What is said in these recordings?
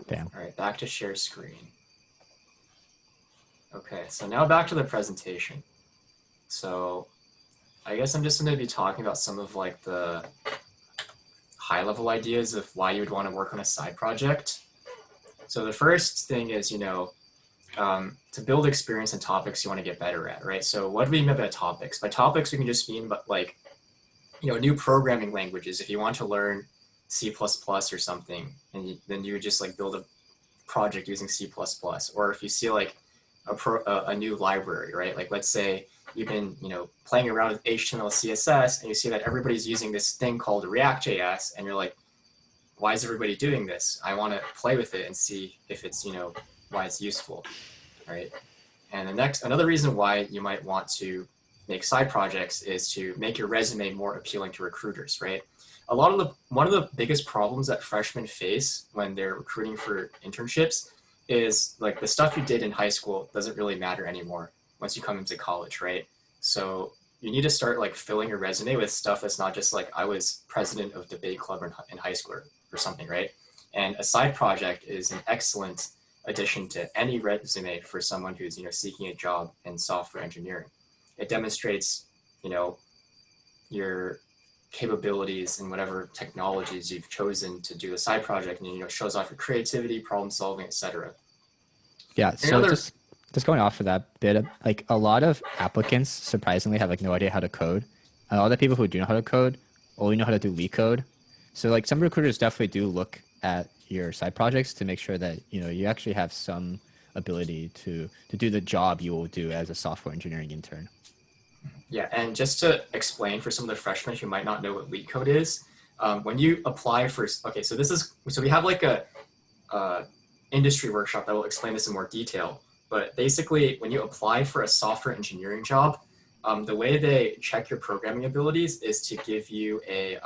Damn. All right, back to share screen. Okay, so now back to the presentation. So I guess I'm just going to be talking about some of like the high-level ideas of why you would want to work on a side project. So the first thing is, to build experience in topics you want to get better at, right? So what do we mean by topics? By topics, we can just mean like, new programming languages. If you want to learn C++ or something, and then you would just like build a project using C++. Or if you see like a new library, right? Like let's say you've been, playing around with HTML, CSS, and you see that everybody's using this thing called React.js, and you're like, why is everybody doing this? I want to play with it and see if it's, why it's useful, right? And another reason why you might want to make side projects is to make your resume more appealing to recruiters, right? One of the biggest problems that freshmen face when they're recruiting for internships is like the stuff you did in high school doesn't really matter anymore once you come into college, right? So you need to start like filling your resume with stuff that's not just like I was president of debate club in high school or something, right? And a side project is an excellent addition to any resume for someone who's seeking a job in software engineering. It demonstrates your capabilities and whatever technologies you've chosen to do a side project, and shows off your creativity, problem solving, etc. Yeah, so just going off of that bit, like a lot of applicants surprisingly have like no idea how to code. And a lot of people who do know how to code only know how to do LeetCode. So like some recruiters definitely do look at your side projects to make sure that you actually have some ability to do the job you will do as a software engineering intern. Yeah, and just to explain for some of the freshmen who might not know what LeetCode is, when you apply for, okay, so we have like a industry workshop that will explain this in more detail. But basically, when you apply for a software engineering job, the way they check your programming abilities is to give you an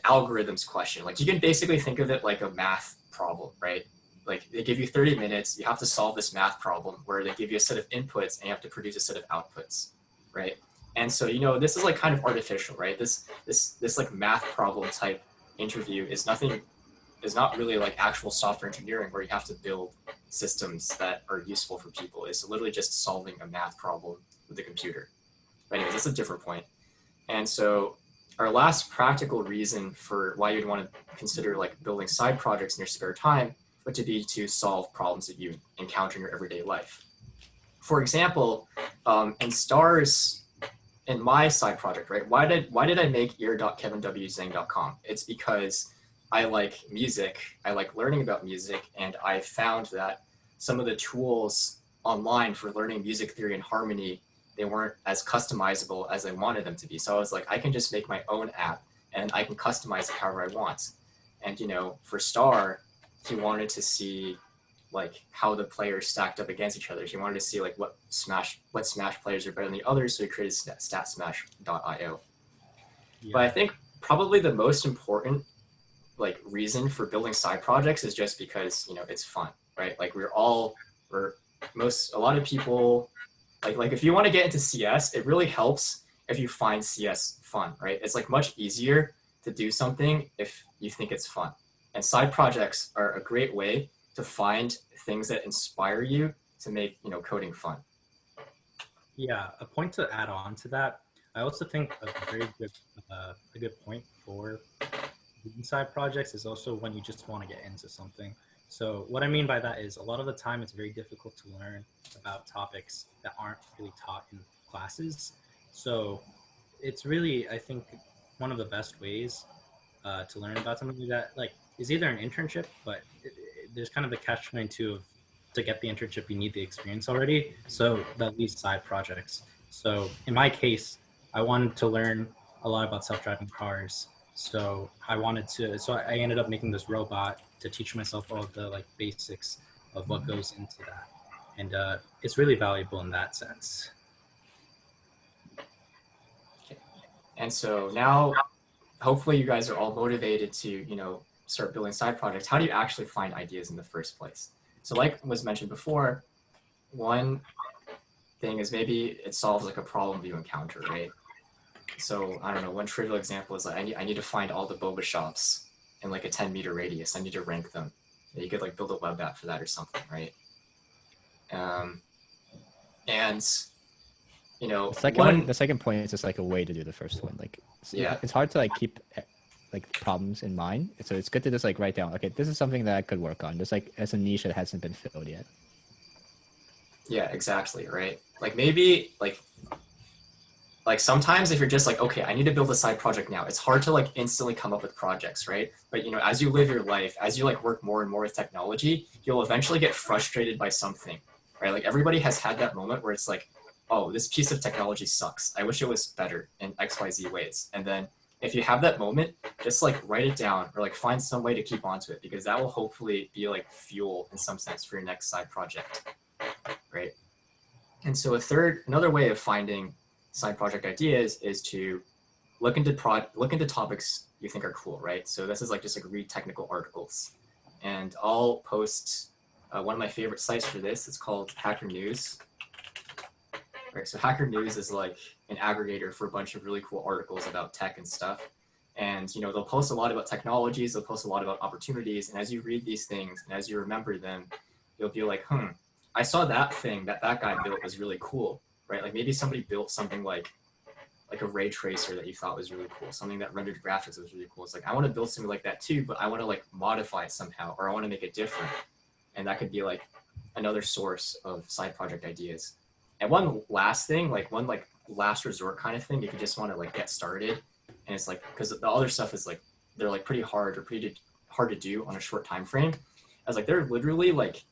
algorithms question. Like you can basically think of it like a math problem, right? Like they give you 30 minutes, you have to solve this math problem where they give you a set of inputs and you have to produce a set of outputs, right? And so, this is like kind of artificial, right? This like math problem type interview is not really like actual software engineering where you have to build systems that are useful for people. It's literally just solving a math problem with a computer. But anyways, that's a different point. And so our last practical reason for why you'd want to consider like building side projects in your spare time would to be to solve problems that you encounter in your everyday life. For example, in my side project, right? Why did I make ear.kevinwzhang.com? It's because I like music, I like learning about music, and I found that some of the tools online for learning music theory and harmony, they weren't as customizable as I wanted them to be. So I was like, I can just make my own app and I can customize it however I want. And for Starr, he wanted to see like how the players stacked up against each other. He wanted to see like what Smash players are better than the others, so he created StatSmash.io. Yeah. But I think probably the most important like reason for building side projects is just because it's fun, right? Like a lot of people like if you want to get into CS, it really helps if you find CS fun, right? It's like much easier to do something if you think it's fun. And side projects are a great way to find things that inspire you to make coding fun. Yeah, a point to add on to that, I also think a good point for side projects is also when you just want to get into something. So what I mean by that is a lot of the time it's very difficult to learn about topics that aren't really taught in classes. So it's really, I think, one of the best ways to learn about something that like is either an internship, but there's kind of the catch-22 of to get the internship, you need the experience already. So that leaves side projects. So in my case, I wanted to learn a lot about self-driving cars. So I ended up making this robot to teach myself all of the like basics of what goes into that. And it's really valuable in that sense. Okay. And so now, hopefully you guys are all motivated to, start building side projects. How do you actually find ideas in the first place? So like was mentioned before, one thing is maybe it solves like a problem you encounter, right? So I don't know, one trivial example is like I need to find all the boba shops in like a 10-meter radius. I need to rank them. You could like build a web app for that or something, right? And you know, the second point is just like a way to do the first one. Like, yeah, it's hard to like keep like problems in mind. So it's good to just like write down, okay, this is something that I could work on. Just like as a niche that hasn't been filled yet. Yeah, exactly, right? Like maybe like sometimes if you're just like, okay, I need to build a side project now, it's hard to like instantly come up with projects, right? But you know, as you live your life, as you like work more and more with technology, you'll eventually get frustrated by something, right? Like everybody has had that moment where it's like, oh, this piece of technology sucks. I wish it was better in XYZ ways. And then if you have that moment, just like write it down or like find some way to keep onto it, because that will hopefully be like fuel in some sense for your next side project, right? And so another way of finding side project ideas is to look into topics you think are cool, right? So this is like just like read technical articles, and I'll post one of my favorite sites for this. It's called Hacker News. Right, so Hacker News is like an aggregator for a bunch of really cool articles about tech and stuff. And you know, they'll post a lot about technologies, they'll post a lot about opportunities, and as you read these things and as you remember them, you'll be like, I saw that thing that guy built was really cool, right? Like maybe somebody built something like a ray tracer that you thought was really cool, something that rendered graphics was really cool. It's like, I want to build something like that too, but I want to like modify it somehow, or I want to make it different. And that could be like another source of side project ideas. And one last thing, like one like last resort kind of thing, if you just want to like get started, and it's like, because the other stuff is like, they're like pretty hard to do on a short time frame. I was like, they're literally like,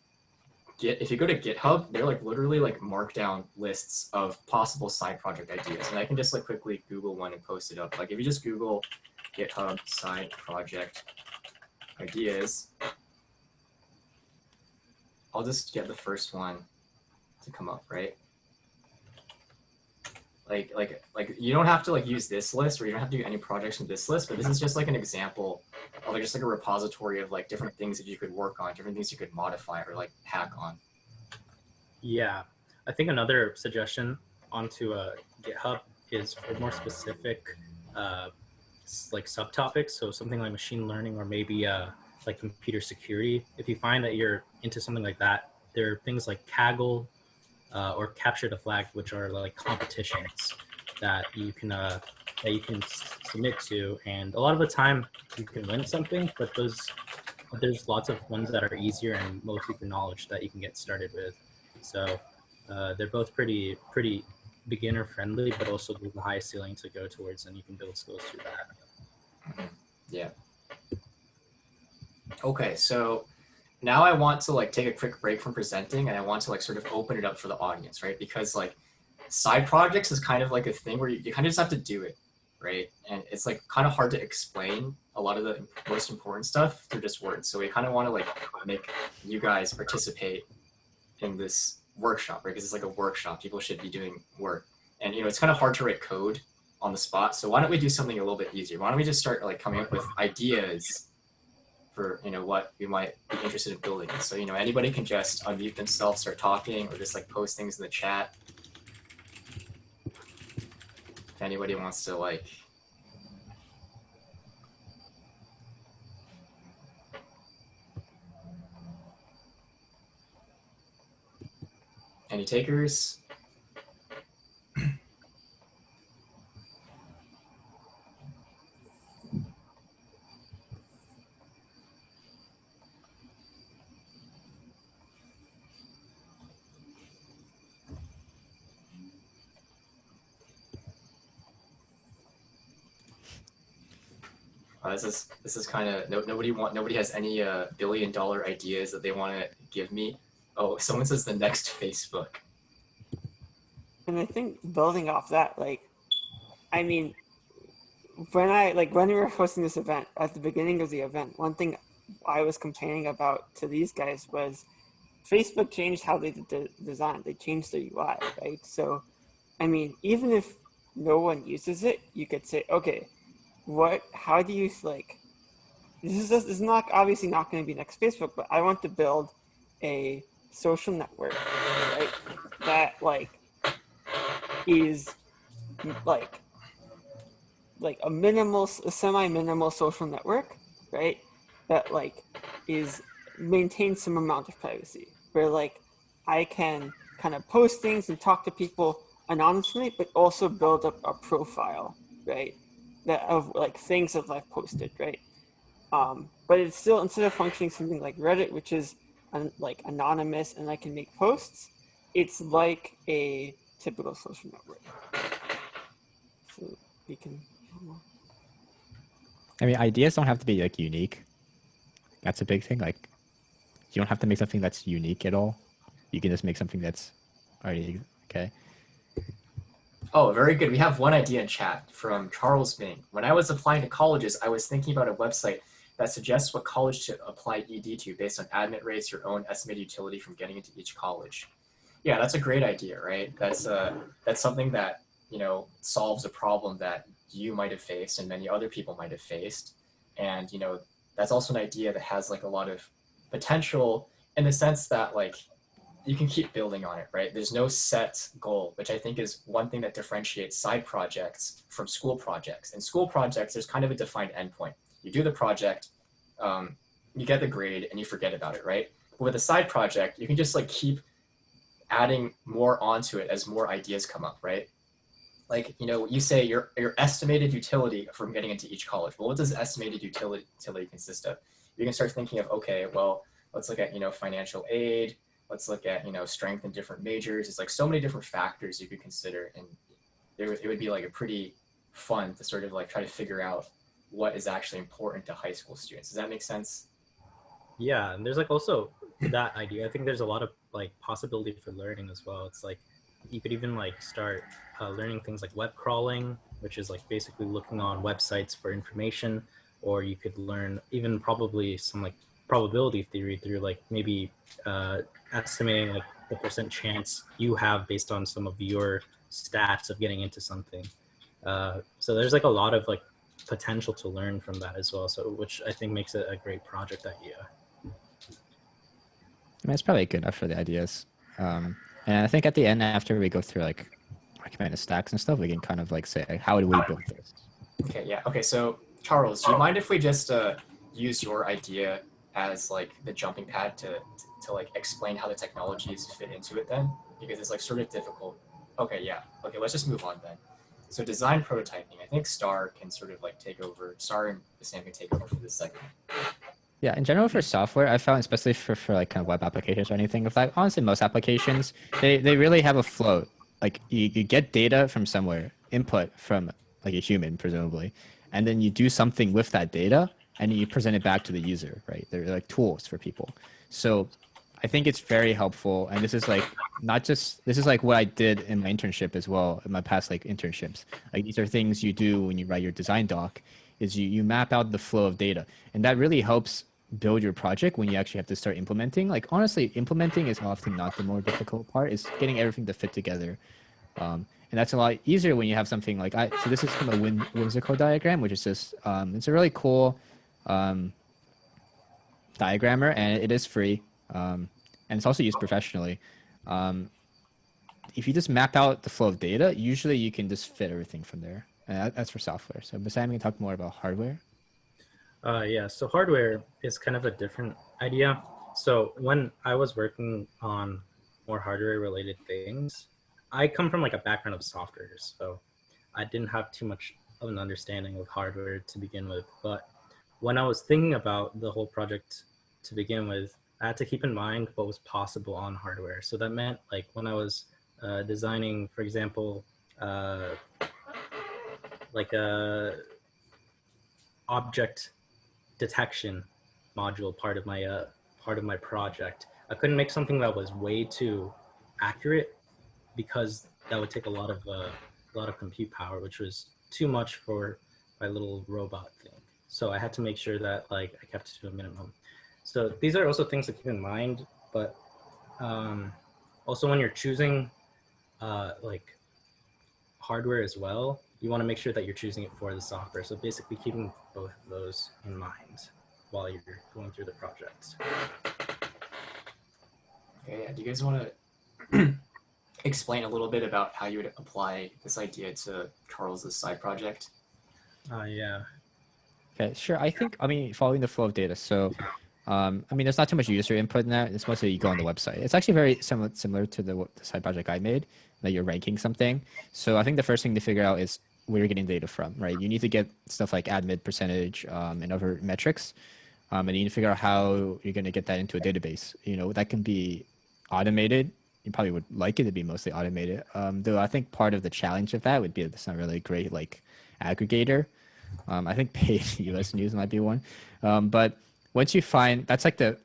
if you go to GitHub, they're like literally like markdown lists of possible side project ideas. And I can just like quickly Google one and post it up. Like if you just Google GitHub side project ideas, I'll just get the first one to come up, right? Like you don't have to like use this list, or you don't have to do any projects from this list, but this is just like an example of like just like a repository of like different things that you could work on, different things you could modify or like hack on. Yeah, I think another suggestion onto GitHub is for more specific like subtopics. So something like machine learning, or maybe like computer security. If you find that you're into something like that, there are things like Kaggle or Capture the Flag, which are like competitions that you can submit to, and a lot of the time you can win something, but there's lots of ones that are easier and mostly for knowledge that you can get started with. So they're both pretty beginner friendly, but also the highest ceiling to go towards, and you can build skills through that. Yeah. Okay, so now I want to like take a quick break from presenting, and I want to like sort of open it up for the audience, right? Because like side projects is kind of like a thing where you kind of just have to do it, right? And it's like kind of hard to explain a lot of the most important stuff through just words. So we kind of want to like make you guys participate in this workshop, right? Because it's like a workshop. People should be doing work, and you know, it's kind of hard to write code on the spot. So why don't we do something a little bit easier? Why don't we just start like coming up with ideas for, you know, what we might be interested in building. So, you know, anybody can just unmute themselves, start talking, or just like post things in the chat. If anybody wants to like, any takers? This is kind of nobody has any billion-dollar ideas that they want to give me. Oh, someone says the next Facebook. And I think building off that, like, I mean, when we were hosting this event, at the beginning of the event, one thing I was complaining about to these guys was Facebook changed how they did the design. They changed the UI, right? So, I mean, even if no one uses it, you could say, okay, how do you like, this is not obviously not going to be next Facebook, but I want to build a social network, right? That like is like a semi-minimal social network right? That like is maintains some amount of privacy, where like I can kind of post things and talk to people anonymously, but also build up a profile, right? That of like things that I've posted, right? But it's still, instead of functioning something like Reddit, which is like anonymous and I can make posts, it's like a typical social network. So we can. I mean, ideas don't have to be like unique. That's a big thing. Like, you don't have to make something that's unique at all. You can just make something that's already okay. Oh, very good. We have one idea in chat from Charles Bing. When I was applying to colleges, I was thinking about a website that suggests what college to apply ED to based on admit rates, your own estimated utility from getting into each college. Yeah, that's a great idea, right? That's something that, you know, solves a problem that you might have faced and many other people might have faced. And, you know, that's also an idea that has like a lot of potential in the sense that like you can keep building on it, right? There's no set goal, which I think is one thing that differentiates side projects from school projects. In school projects, there's kind of a defined endpoint. You do the project, you get the grade, and you forget about it, right? But with a side project, you can just like keep adding more onto it as more ideas come up, right? Like, you know, you say your estimated utility from getting into each college. Well, what does estimated utility consist of? You can start thinking of, okay, well, let's look at, you know, financial aid. Let's look at, you know, strength in different majors. It's like so many different factors you could consider. And it would be like a pretty fun to sort of like try to figure out what is actually important to high school students. Does that make sense? Yeah, and there's like also that idea. I think there's a lot of like possibility for learning as well. It's like you could even like start learning things like web crawling, which is like basically looking on websites for information, or you could learn even probably some like probability theory through like maybe estimating like the percent chance you have based on some of your stats of getting into something. So there's like a lot of like potential to learn from that as well. So which I think makes it a great project idea. I mean, it's probably good enough for the ideas. And I think at the end, after we go through like recommended stacks and stuff, we can kind of like say, how do we build this? Okay, yeah. Okay, so Charles, do you mind if we just use your idea as like the jumping pad to like explain how the technologies fit into it then? Because it's like sort of difficult. Okay, yeah. Okay, let's just move on then. So design prototyping, I think Starr can sort of like take over. Starr and Bassam can take over for this segment. Yeah, in general for software, I found especially for like kind of web applications or anything, if like honestly most applications, they really have a flow. Like you get data from somewhere, input from like a human presumably, and then you do something with that data and you present it back to the user, right? They're like tools for people. So I think it's very helpful, and this is like this is like what I did in my internship as well, in my past like internships. Like these are things you do when you write your design doc, is you map out the flow of data, and that really helps build your project when you actually have to start implementing. Like honestly, implementing is often not the more difficult part. It's getting everything to fit together. And that's a lot easier when you have something like so this is from a whimsical diagram, which is just it's a really cool diagrammer, and it is free, and it's also used professionally. If you just map out the flow of data, usually you can just fit everything from there. And that's for software. So Bassam can talk more about hardware. Yeah, so hardware is kind of a different idea. So when I was working on more hardware related things, I come from like a background of software, so I didn't have too much of an understanding of hardware to begin with. But when I was thinking about the whole project to begin with, I had to keep in mind what was possible on hardware. So that meant like when I was designing, for example, like a object detection module part of my project, I couldn't make something that was way too accurate because that would take a lot of compute power, which was too much for my little robot thing. So I had to make sure that like I kept it to a minimum. So these are also things to keep in mind, but also when you're choosing like hardware as well, you want to make sure that you're choosing it for the software. So basically keeping both of those in mind while you're going through the project. Okay, yeah. Do you guys want to explain a little bit about how you would apply this idea to Charles's side project? Yeah. Okay, sure. I mean, following the flow of data. So, I mean, there's not too much user input in that. It's mostly you go on the website. It's actually very similar to the side project I made, that you're ranking something. So I think the first thing to figure out is where you're getting data from, right? You need to get stuff like admit percentage and other metrics. And you need to figure out how you're going to get that into a database. You know, that can be automated. You probably would like it to be mostly automated. Though I think part of the challenge of that would be that it's not really a great like aggregator. I think paid U.S. news might be one. But once you find, that's like the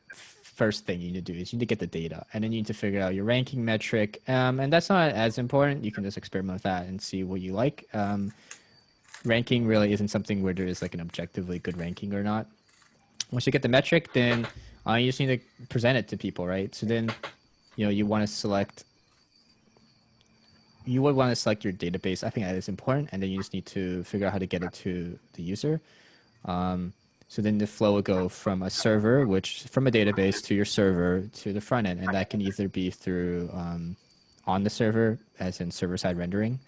first thing you need to do is you need to get the data, and then you need to figure out your ranking metric. And that's not as important. You can just experiment with that and see what you like. Ranking really isn't something where there is like an objectively good ranking or not. Once you get the metric, then you just need to present it to people, right? So then, you know, you want to select. You would want to select your database. I think that is important, and then you just need to figure out how to get it to the user. So then the flow will go from a server, which from a database to your server to the front end, and that can either be through on the server, as in server-side rendering,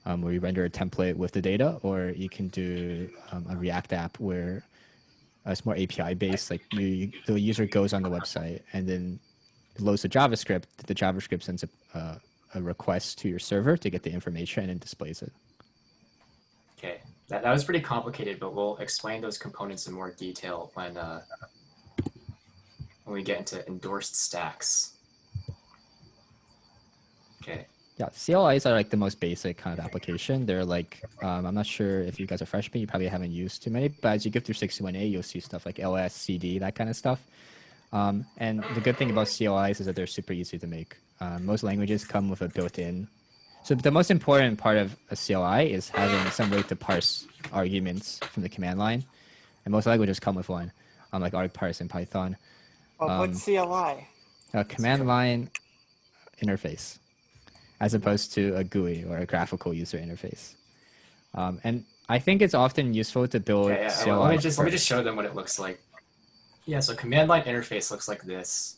where you render a template with the data, or you can do a React app where it's more API based. Like the user goes on the website and then loads the JavaScript. The JavaScript sends a request to your server to get the information and displays it. Okay, that was pretty complicated, but we'll explain those components in more detail when we get into endorsed stacks. Okay. Yeah, CLIs are like the most basic kind of application. They're like, I'm not sure if you guys are freshmen, you probably haven't used too many, but as you go through 621A, you'll see stuff like LS, CD, that kind of stuff. And the good thing about CLIs is that they're super easy to make. Most languages come with a built-in. So the most important part of a CLI is having some way to parse arguments from the command line. And most languages come with one, like argparse in Python. What's CLI? A command line interface, as opposed to a GUI or a graphical user interface. And I think it's often useful to build CLI. Let me just show them what it looks like. Yeah, so command line interface looks like this.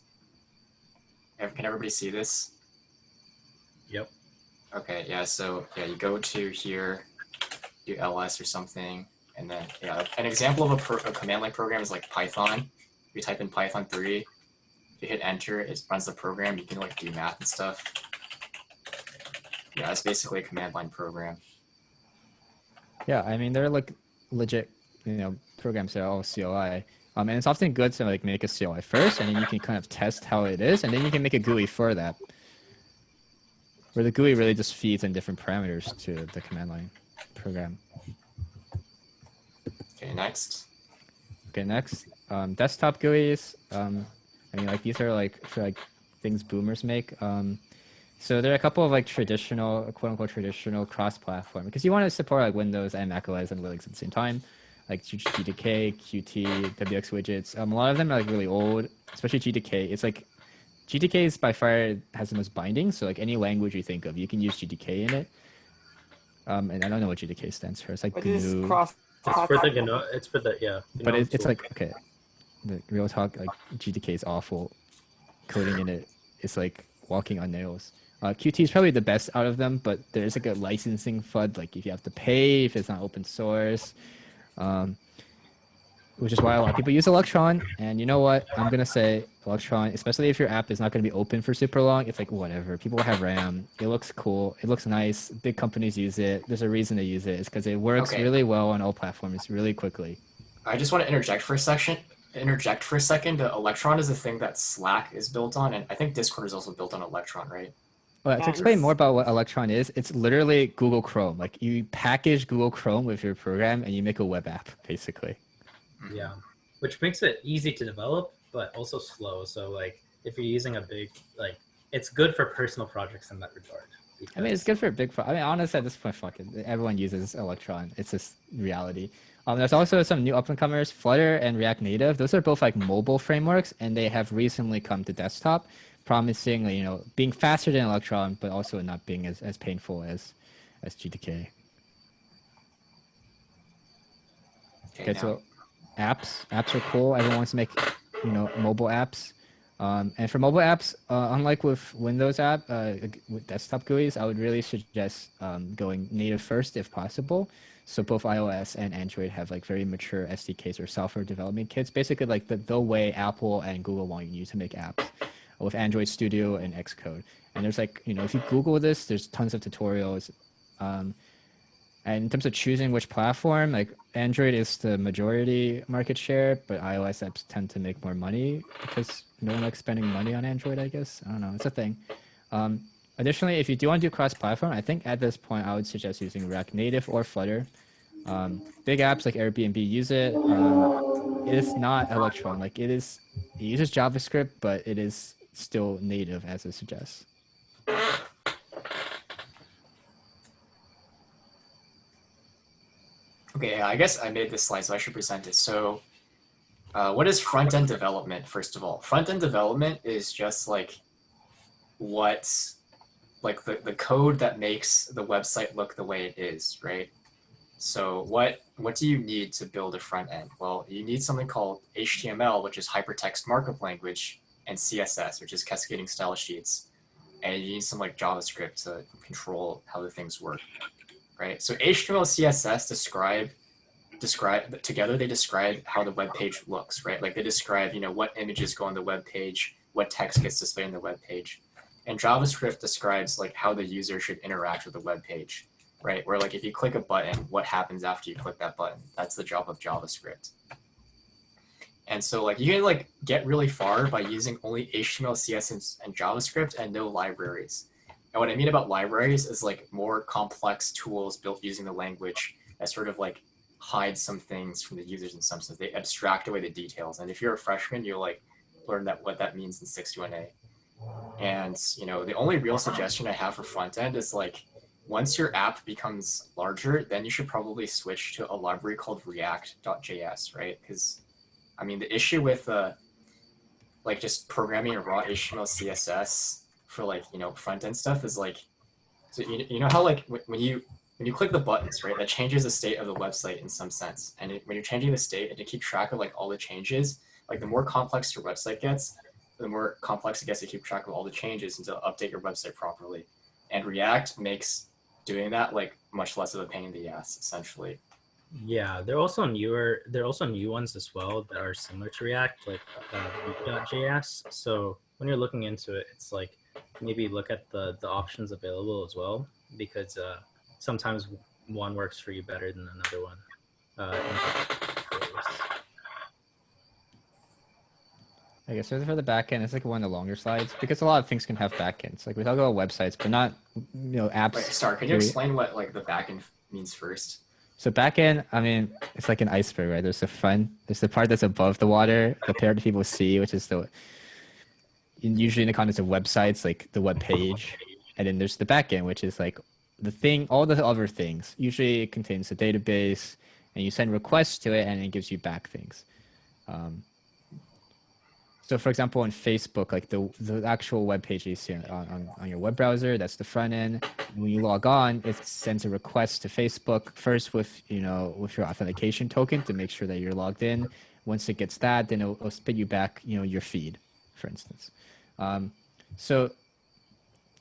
Can everybody see this? Yep. Okay, yeah, so yeah, you go to here, do ls or something, and then yeah, an example of a command line program is like Python. You type in Python 3, you hit enter, it runs the program. You can like do math and stuff. Yeah, it's basically a command line program. Yeah, I mean they're like legit, programs that are all CLI. And it's often good to like make a CLI first, and then you can kind of test how it is, and then you can make a GUI for that. Where the GUI really just feeds in different parameters to the command line program. Okay, next. Okay, next. Desktop GUIs. I mean, like these are like for like things boomers make. So there are a couple of like traditional, quote unquote traditional cross-platform, because you want to support like Windows and macOS and Linux at the same time, like GTK, Qt, WX widgets. A lot of them are like really old, especially GTK. It's like GTK is by far has the most bindings, so like any language you think of, you can use GTK in it. And I don't know what GTK stands for. It's like GNU. It's for the GNU. It's for the GNU. But it's like, okay, the real talk, like GTK is awful. Coding in it is like walking on nails. Qt is probably the best out of them, but there's like a licensing FUD, like if you have to pay, if it's not open source. Which is why a lot of people use Electron. And you know what? I'm going to say Electron, especially if your app is not going to be open for super long, it's like whatever. People have RAM. It looks cool. It looks nice. Big companies use it. There's a reason they use it. It's because it works really well on all platforms really quickly. I just want to interject for a second. Electron is a thing that Slack is built on, and I think Discord is also built on Electron, right? Well, to explain more about what Electron is, it's literally Google Chrome. Like you package Google Chrome with your program and you make a web app, basically. Yeah, which makes it easy to develop, but also slow. So like if you're using a big, like it's good for personal projects in that regard. I mean, it's good for a big. I mean, honestly, at this point, fuck it. Everyone uses Electron. It's just reality. There's also some new up-and-comers, Flutter and React Native. Those are both like mobile frameworks, and they have recently come to desktop, promising being faster than Electron, but also not being as painful as GTK. Okay, so apps are cool. Everyone wants to make mobile apps. And for mobile apps, unlike with Windows app, with desktop GUIs, I would really suggest going native first if possible. So both iOS and Android have like very mature SDKs or software development kits, basically like the way Apple and Google want you to make apps with Android Studio and Xcode. And there's like, if you Google this, there's tons of tutorials. And in terms of choosing which platform, like Android is the majority market share, but iOS apps tend to make more money because no one likes spending money on Android, I guess. I don't know. It's a thing. Additionally, if you do want to do cross-platform, I think at this point I would suggest using React Native or Flutter. Big apps like Airbnb use it. It is not Electron. Like it uses JavaScript, but it is still native as it suggests. Okay, I guess I made this slide, so I should present it. So what is front-end development, first of all? Front-end development is just like the code that makes the website look the way it is, right? So what do you need to build a front end? Well, you need something called HTML, which is hypertext markup language, and CSS, which is cascading style sheets. And you need some like JavaScript to control how the things work, right? So HTML, CSS describe together. They describe how the web page looks, right? Like they describe, what images go on the web page, what text gets displayed on the web page, and JavaScript describes like how the user should interact with the web page, right? Where like if you click a button, what happens after you click that button? That's the job of JavaScript. And so like you can like get really far by using only HTML, CSS, and JavaScript and no libraries. And what I mean about libraries is like more complex tools built using the language that sort of like hide some things from the users in some sense. They abstract away the details. And if you're a freshman, you'll like learn what that means in 621A. And the only real suggestion I have for front end is like once your app becomes larger, then you should probably switch to a library called React.js, right? Because I mean the issue with like just programming a raw HTML CSS for like front end stuff is like, so you know how like when you click the buttons, right, that changes the state of the website in some sense. And when you're changing the state and to keep track of like all the changes, like the more complex your website gets, the more complex it gets to keep track of all the changes and to update your website properly. And React makes doing that like much less of a pain in the ass, essentially. Yeah, there are also new ones as well that are similar to React, like Vue.js. So when you're looking into it, it's like maybe look at the options available as well, because sometimes one works for you better than another one. I guess for the backend, it's like one of the longer slides because a lot of things can have backends. Like we talk about websites, but not apps. Wait, Starr, can you explain what like the backend means first? So backend, I mean, it's like an iceberg, right? There's the part that's above the water, the part that people see, which is usually in the context of websites, like the web page, and then there's the backend, which is like all the other things. Usually it contains a database, and you send requests to it, and it gives you back things. So for example, on Facebook, like the actual web page you see on your web browser, that's the front end. And when you log on, it sends a request to Facebook first with your authentication token to make sure that you're logged in. Once it gets that, then it'll spit you back your feed, for instance. So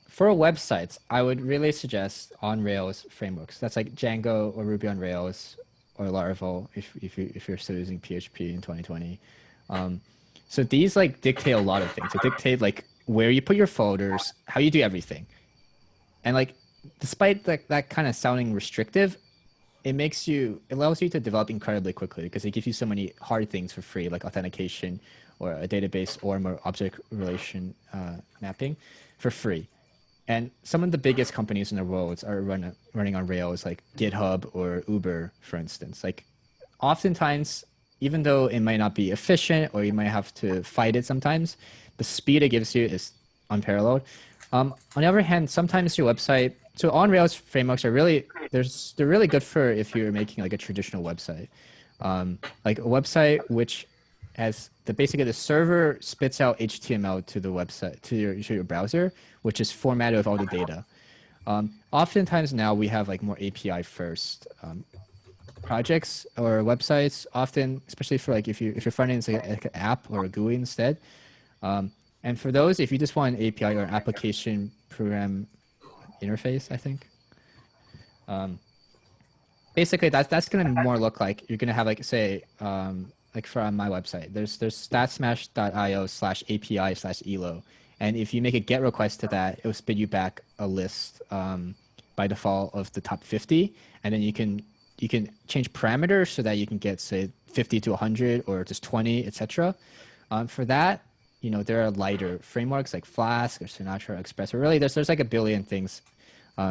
for websites, I would really suggest on Rails frameworks. That's like Django or Ruby on Rails or Laravel if you're still using PHP in 2020. So these like dictate a lot of things. They dictate like where you put your folders, how you do everything. And like, despite that kind of sounding restrictive, it allows you to develop incredibly quickly because it gives you so many hard things for free, like authentication or a database or more object relation mapping for free. And some of the biggest companies in the world are running on Rails, like GitHub or Uber, for instance. Like oftentimes, even though it might not be efficient or you might have to fight it sometimes, the speed it gives you is unparalleled. On the other hand, sometimes your website, so on Rails frameworks are they're really good for if you're making like a traditional website. Like a website which has basically the server spits out HTML to the website, to your browser, which is formatted with all the data. Oftentimes now we have like more API first projects or websites, often, especially for like if your front end is like an app or a GUI instead, And for those, if you just want an API or an application program interface, I think, basically that's going to more look like you're going to have like, say, like for on my website, there's statsmash.io/API/elo. And if you make a GET request to that, it will spit you back a list by default of the top 50. And then you can change parameters so that you can get, say, 50 to 100 or just 20, etc. For that, you know, there are lighter frameworks like Flask or Sinatra Express. Or really, there's like a billion things.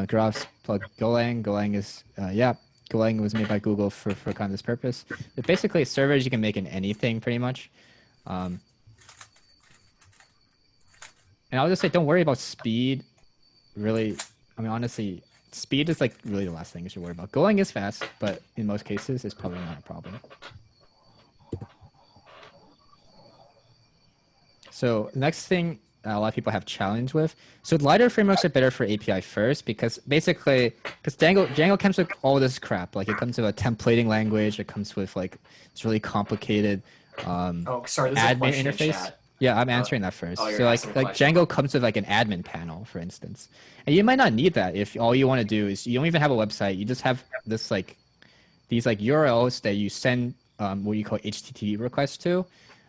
Graph plug Golang. Golang is Golang was made by Google for kind of this purpose. But basically, servers you can make in anything pretty much. And I'll just say, don't worry about speed. Really, I mean, honestly, speed is like really the last thing you should worry about. Golang is fast, but in most cases, it's probably not a problem. So next thing a lot of people have challenge with. So lighter frameworks are better for API first because basically, because Django comes with all this crap. Like it comes with a templating language. It comes with like this really complicated oh, sorry, there's a admin question in interface. chat. Yeah, I'm answering that first. Oh, so like Django comes with like an admin panel, for instance, and you might not need that if all you want to do is you don't even have a website. You just have this like these like URLs that you send what you call HTTP requests to.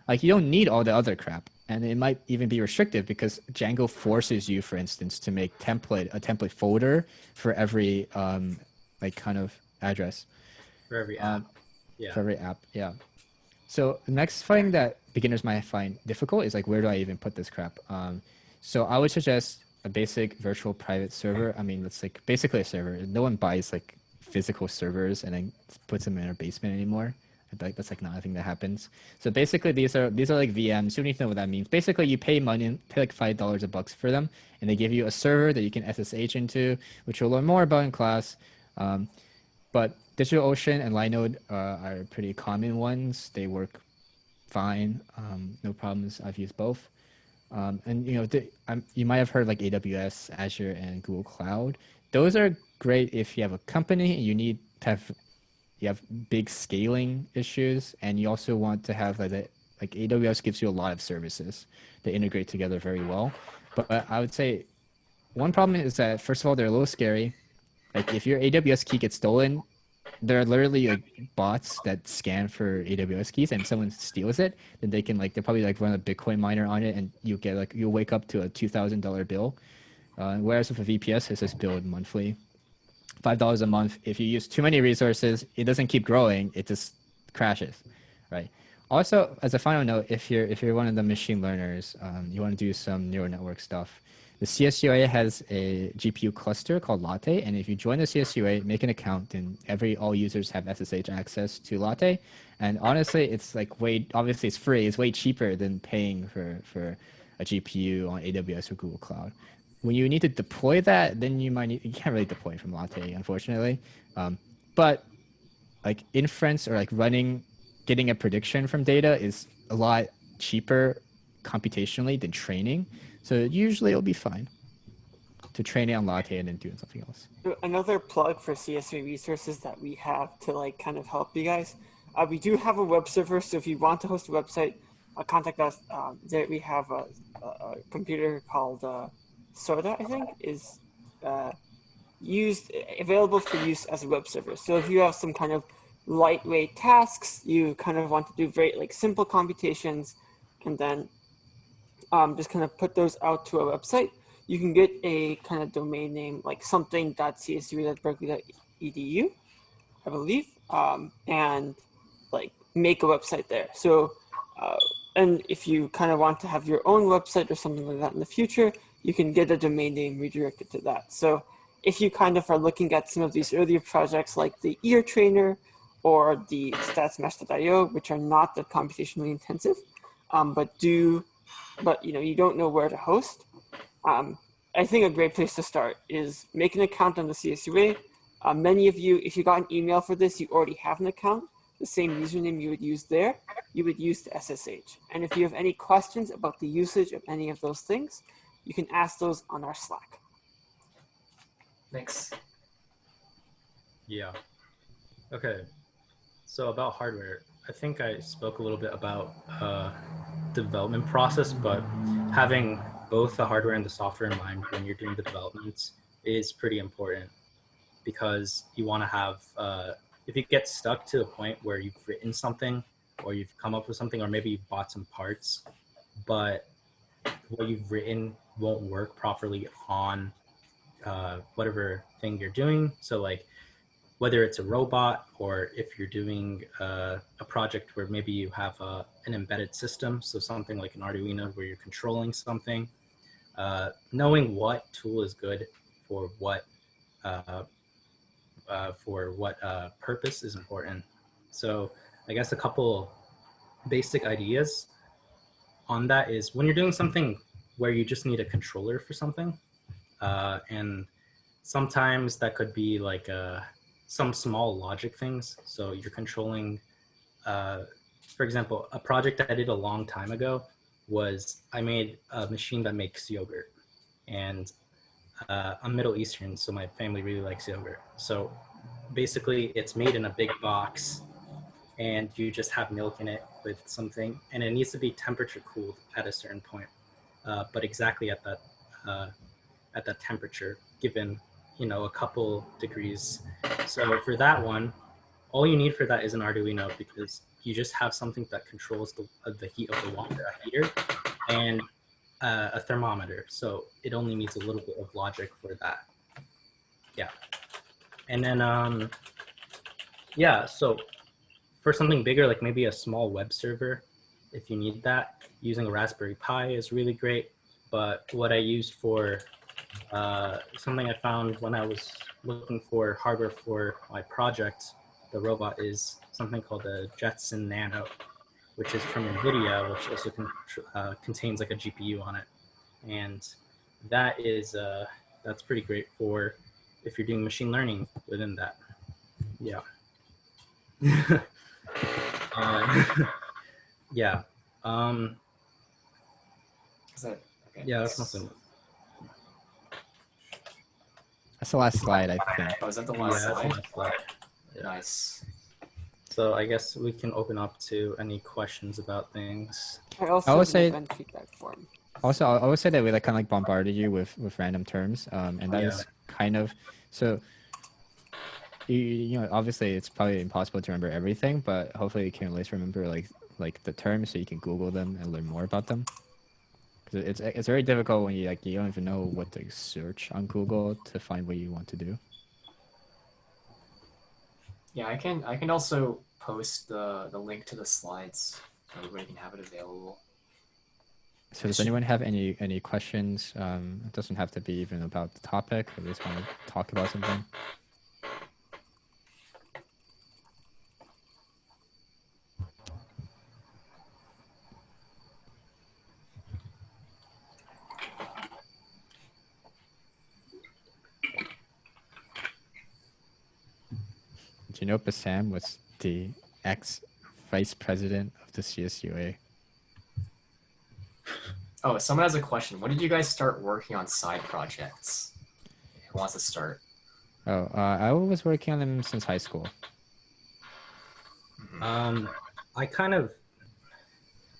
Like you don't need all the other crap. And it might even be restrictive because Django forces you, for instance, to make a template folder for every like kind of address. For every app. Yeah. For every app, yeah. So the next thing that beginners might find difficult is like, where do I even put this crap? So I would suggest a basic virtual private server. I mean, it's like basically a server. No one buys like physical servers and then puts them in their basement anymore. Like that's like not a thing that happens. So basically these are like VMs. You don't need to know what that means. Basically you pay money, pay like $5 a buck for them, and they give you a server that you can SSH into, which we'll learn more about in class. But DigitalOcean and Linode are pretty common ones. They work fine, no problems. I've used both. And you know, you might have heard like AWS, Azure, and Google Cloud. Those are great if you have a company and you need to have big scaling issues, and you also want to have like AWS gives you a lot of services that integrate together very well. But I would say one problem is that first of all, they're a little scary. Like if your AWS key gets stolen, there are literally like bots that scan for AWS keys, and if someone steals it, then they'll probably like run a Bitcoin miner on it, and you'll wake up to a $2,000 bill. Whereas with a VPS, it's just billed monthly. $5 a month. If you use too many resources, it doesn't keep growing. It just crashes, right? Also, as a final note, if you're one of the machine learners, you want to do some neural network stuff, the CSUA has a GPU cluster called Latte, and if you join the CSUA, make an account, then all users have SSH access to Latte. And honestly, it's like obviously it's free. It's way cheaper than paying for a GPU on AWS or Google Cloud. When you need to deploy that, then you can't really deploy from Latte, unfortunately. But like inference or like getting a prediction from data is a lot cheaper computationally than training. So usually it'll be fine to train it on Latte and then do something else. Another plug for CSUA resources that we have to like kind of help you guys. We do have a web server, so if you want to host a website, contact us. There we have a computer called Sorda, I think, is available for use as a web server. So if you have some kind of lightweight tasks, you kind of want to do very like simple computations, and then just kind of put those out to a website, you can get a kind of domain name like something.csua.berkeley.edu, I believe, and like make a website there. So, and if you kind of want to have your own website or something like that in the future, you can get a domain name redirected to that. So if you kind of are looking at some of these earlier projects like the ear trainer or the statsmash.io, which are not that computationally intensive, but you don't know where to host, I think a great place to start is make an account on the CSUA. Many of you, if you got an email for this, you already have an account. The same username you would use there, you would use the SSH. And if you have any questions about the usage of any of those things, you can ask those on our Slack. Thanks. Yeah. Okay. So about hardware, I think I spoke a little bit about development process, but having both the hardware and the software in mind when you're doing the developments is pretty important, because you want to have, if you get stuck to the point where you've written something or you've come up with something, or maybe you've bought some parts, but what you've written won't work properly on whatever thing you're doing. So like whether it's a robot, or if you're doing a project where maybe you have an embedded system, so something like an Arduino where you're controlling something, knowing what tool is good for what purpose is important. So I guess a couple basic ideas on that is, when you're doing something where you just need a controller for something, and sometimes that could be like some small logic things. So you're controlling, for example, a project I did a long time ago was I made a machine that makes yogurt, and I'm Middle Eastern, so my family really likes yogurt. So basically it's made in a big box, and you just have milk in it with something, and it needs to be temperature cooled at a certain point, but exactly at that temperature, given a couple degrees. So for that one, all you need for that is an Arduino, because you just have something that controls the heat of the water, a heater, and a thermometer. So it only needs a little bit of logic for that. Yeah. And then, yeah, so for something bigger, like maybe a small web server, if you need that, using a Raspberry Pi is really great. But what I used for something I found when I was looking for hardware for my project, the robot, is something called a Jetson Nano, which is from NVIDIA, which also contains like a GPU on it. And that is, that's pretty great for if you're doing machine learning within that. Yeah. Yeah. Is that okay? Yeah, that's nothing. That's the last slide, I think. Oh, is that the last slide? Yeah. Nice. So I guess we can open up to any questions about things. I also would have an say- event feedback form. Also, I would say that we like kind of like bombarded you with random terms, and that Yeah. is kind of so. You know, obviously it's probably impossible to remember everything, but hopefully you can at least remember like the terms, so you can Google them and learn more about them. Because it's very difficult when you don't even know what to search on Google to find what you want to do. Yeah, I can also post the link to the slides so everybody can have it available. So does anyone have any questions? It doesn't have to be even about the topic. I just want to talk about something. Do you know Bassam was the ex-vice president of the CSUA? Oh, someone has a question. When did you guys start working on side projects? Who wants to start? Oh, I was working on them since high school. I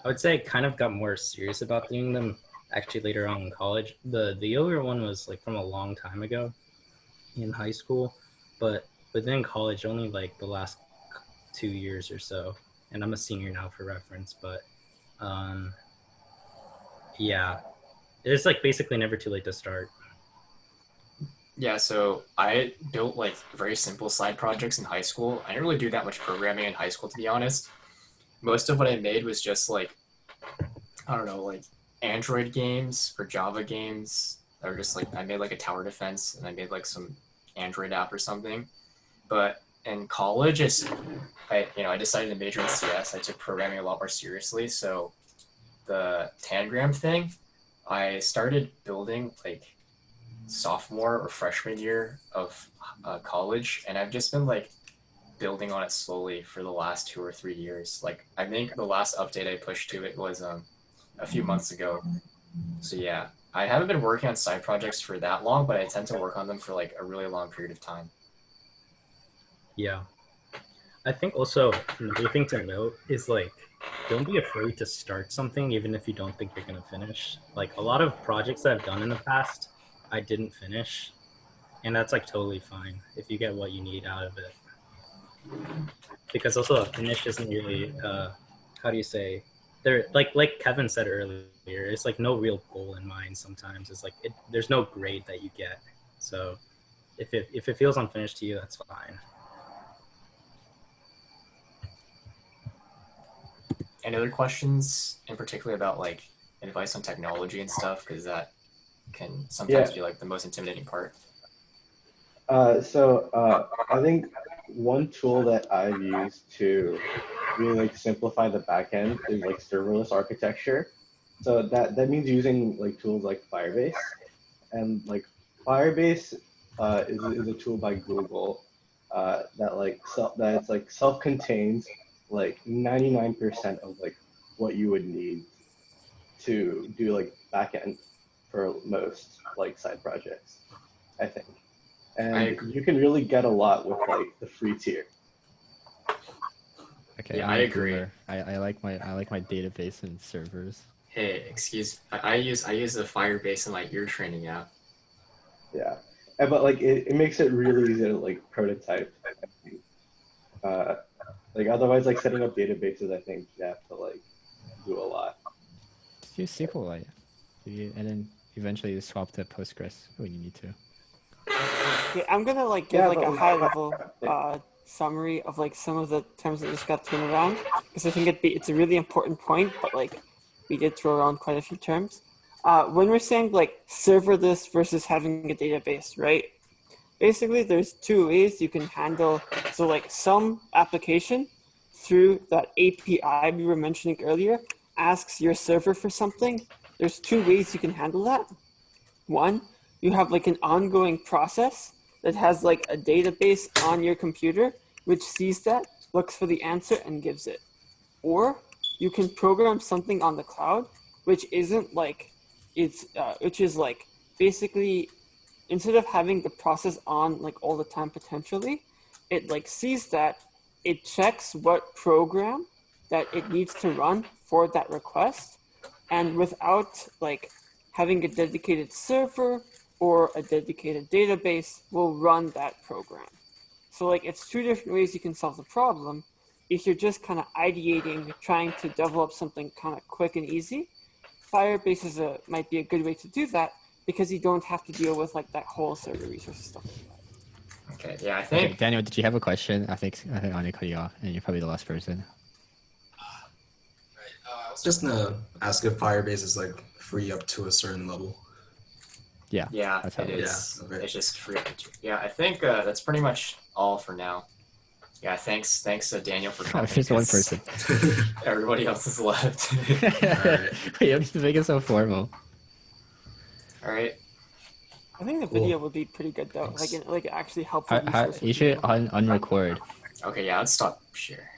would say I kind of got more serious about doing them actually later on in college. The yoga one was like from a long time ago in high school, but within college only like the last 2 years or so. And I'm a senior now for reference, but yeah, it's like basically never too late to start. Yeah, so I built like very simple side projects in high school. I didn't really do that much programming in high school, to be honest. Most of what I made was just like, I don't know, like Android games or Java games. Or just like, I made like a tower defense and I made like some Android app or something. But in college, I decided to major in CS. I took programming a lot more seriously. So the Tangram thing, I started building like sophomore or freshman year of college, and I've just been like building on it slowly for the last 2 or 3 years. Like I think the last update I pushed to it was a few months ago. So yeah, I haven't been working on side projects for that long, but I tend to work on them for like a really long period of time. Yeah. I think also another thing to note is like, don't be afraid to start something even if you don't think you're gonna finish. Like a lot of projects that I've done in the past, I didn't finish, and that's like totally fine if you get what you need out of it. Because also a finish isn't really how do you say, there like Kevin said earlier, it's like no real goal in mind. Sometimes it's like there's no grade that you get. So if it feels unfinished to you, that's fine. Any other questions in particular about like advice on technology and stuff? Because that can sometimes be like the most intimidating part. I think one tool that I've used to really like simplify the backend is like serverless architecture. So that means using like tools like Firebase, and like Firebase is a tool by Google that it's like self-contains like 99% of like what you would need to do like backend for most like side projects, I think. And you can really get a lot with like the free tier. Okay, yeah, I agree. I like my database and servers. Hey, I use the Firebase in my ear training app. Yeah, but like it makes it really easy to like prototype. Like otherwise, like setting up databases, I think you have to like do a lot. Just use SQLite, and then eventually you swap to Postgres when you need to. Okay, I'm gonna like give like a high level summary of like some of the terms that just got thrown around, because I think it's a really important point, but like we did throw around quite a few terms. When we're saying like serverless versus having a database, right? Basically, there's two ways you can handle. So like some application through that API we were mentioning earlier asks your server for something. There's two ways you can handle that. One, you have like an ongoing process that has like a database on your computer, which sees that, looks for the answer, and gives it. Or you can program something on the cloud, which isn't like which is like basically instead of having the process on like all the time potentially, it like sees that, it checks what program that it needs to run for that request, and without like having a dedicated server or a dedicated database, will run that program. So like it's two different ways you can solve the problem. If you're just kind of ideating, trying to develop something kind of quick and easy, Firebase might be a good way to do that, because you don't have to deal with like that whole server resource stuff like that. Okay, yeah, I think. Okay, Daniel, did you have a question? I think Anya cut you off, and you're probably the last person. I was just gonna ask if Firebase is like free up to a certain level. Yeah. Yeah, that's how it is. Yeah, okay. It's just free. Yeah, I think that's pretty much all for now. Yeah, thanks, Daniel for coming. There's one person. Everybody else is left. Alright. Wait, you have to make it so formal. All right. I think the video would be pretty good though. Thanks. Like actually help. You should unrecord. Okay, yeah, let's stop share.